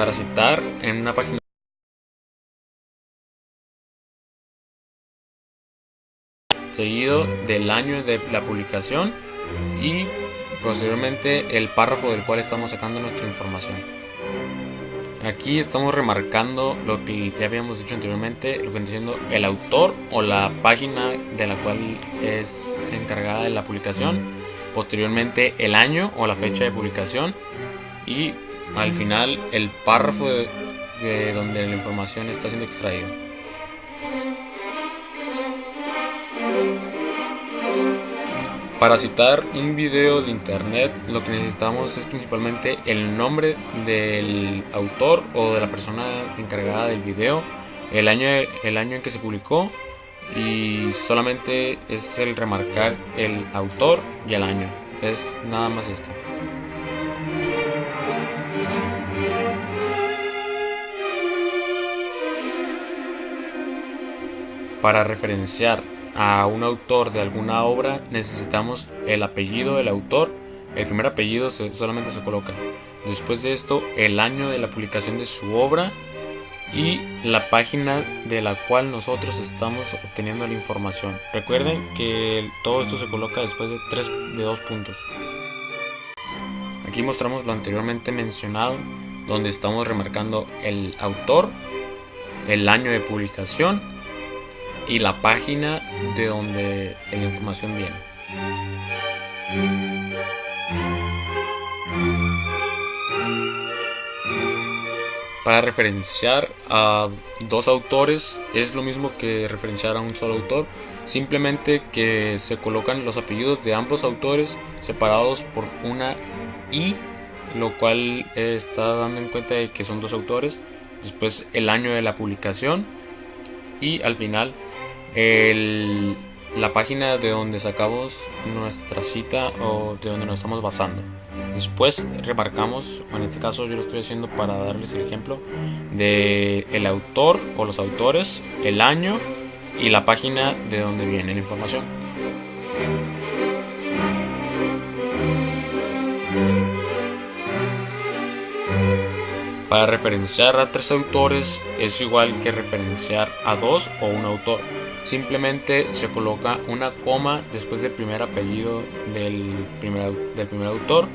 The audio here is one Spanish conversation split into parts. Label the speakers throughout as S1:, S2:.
S1: para citar en una página seguido del año de la publicación y posteriormente el párrafo del cual estamos sacando nuestra información. Aquí estamos remarcando lo que ya habíamos dicho anteriormente, lo que viene siendo el autor o la página de la cual es encargada de la publicación, posteriormente el año o la fecha de publicación y al final el párrafo de donde la información está siendo extraída. Para citar un video de internet, lo que necesitamos es principalmente el nombre del autor o de la persona encargada del video, el año en que se publicó y solamente es el remarcar el autor y el año. Es nada más esto. Para referenciar a un autor de alguna obra necesitamos el apellido del autor. El primer apellido solamente se coloca. Después de esto, el año de la publicación de su obra y la página de la cual nosotros estamos obteniendo la información. Recuerden que todo esto se coloca después de 2 puntos. Aquí mostramos lo anteriormente mencionado, donde estamos remarcando el autor, el año de publicación y la página de donde la información viene. Para referenciar a 2 autores es lo mismo que referenciar a un solo autor, simplemente que se colocan los apellidos de ambos autores separados por una I, lo cual está dando en cuenta de que son 2 autores, después el año de la publicación y al final la página de donde sacamos nuestra cita o de donde nos estamos basando. Después remarcamos, en este caso yo lo estoy haciendo para darles el ejemplo de el autor o los autores, el año y la página de donde viene la información. Para referenciar a 3 autores es igual que referenciar a 2 o un autor. Simplemente se coloca una coma después del primer apellido del primer autor,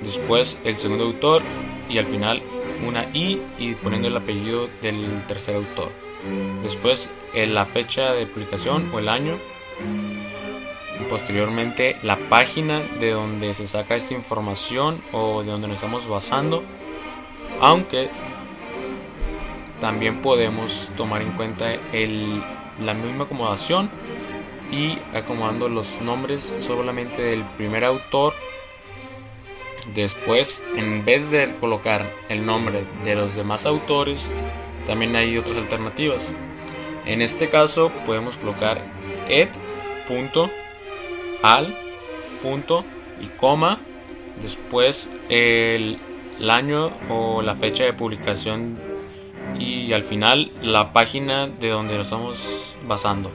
S1: después el segundo autor y al final una I y poniendo el apellido del tercer autor. Después la fecha de publicación o el año. Posteriormente la página de donde se saca esta información o de donde nos estamos basando. Aunque también podemos tomar en cuenta la misma acomodación y acomodando los nombres solamente del primer autor. Después, en vez de colocar el nombre de los demás autores, también hay otras alternativas. En este caso podemos colocar al y coma, después el año o la fecha de publicación y al final la página de donde nos estamos basando.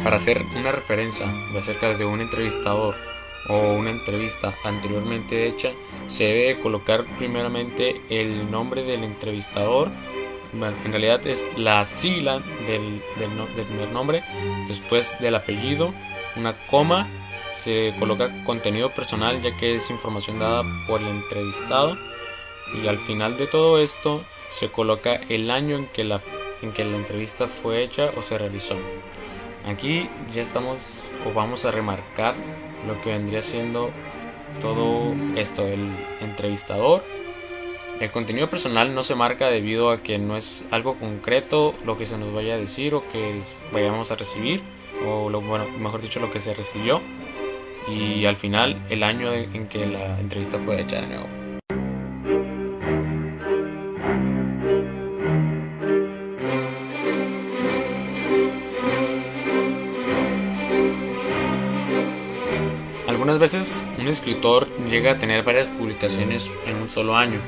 S1: Para hacer una referencia acerca de un entrevistador o una entrevista anteriormente hecha, se debe colocar primeramente el nombre del entrevistador. Bueno, en realidad es la sigla del primer nombre, después del apellido, una coma, se coloca contenido personal ya que es información dada por el entrevistado y al final de todo esto se coloca el año en que la entrevista fue hecha o se realizó. Aquí ya estamos o vamos a remarcar lo que vendría siendo todo esto, el entrevistador. El contenido personal no se marca debido a que no es algo concreto lo que se nos vaya a decir o que vayamos a recibir, o mejor dicho, lo que se recibió, y al final el año en que la entrevista fue hecha de nuevo. Algunas veces un escritor llega a tener varias publicaciones en un solo año,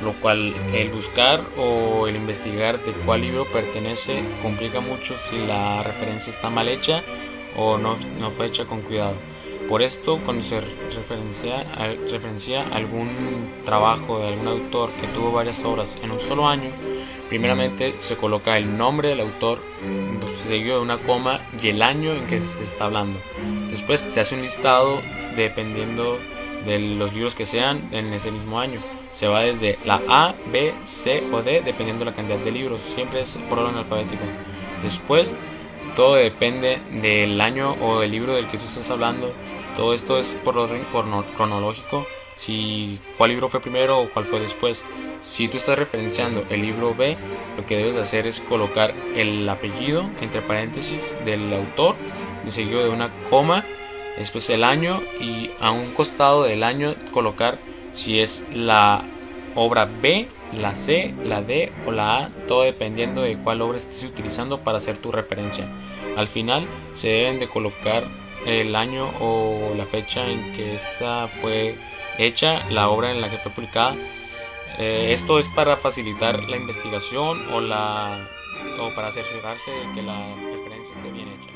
S1: lo cual el buscar o el investigar de cuál libro pertenece complica mucho si la referencia está mal hecha no fue hecha con cuidado. Por esto, cuando se referencia a algún trabajo de algún autor que tuvo varias obras en un solo año, primeramente se coloca el nombre del autor seguido de una coma y el año en que se está hablando. Después se hace un listado dependiendo de los libros que sean en ese mismo año. Se va desde la A, B, C o D dependiendo de la cantidad de libros. Siempre es por orden alfabético. Después todo depende del año o del libro del que tú estás hablando. Todo esto es por orden cronológico, cuál libro fue primero o cuál fue después. Si tú estás referenciando el libro B, lo que debes hacer es colocar el apellido entre paréntesis del autor, seguido de una coma, después el año, y a un costado del año colocar si es la obra B, la C, la D o la A, todo dependiendo de cuál obra estés utilizando para hacer tu referencia. Al final se deben de colocar el año o la fecha en que esta fue hecha, la obra en la que fue publicada. Esto es para facilitar la investigación o para cerciorarse de que la referencia esté bien hecha.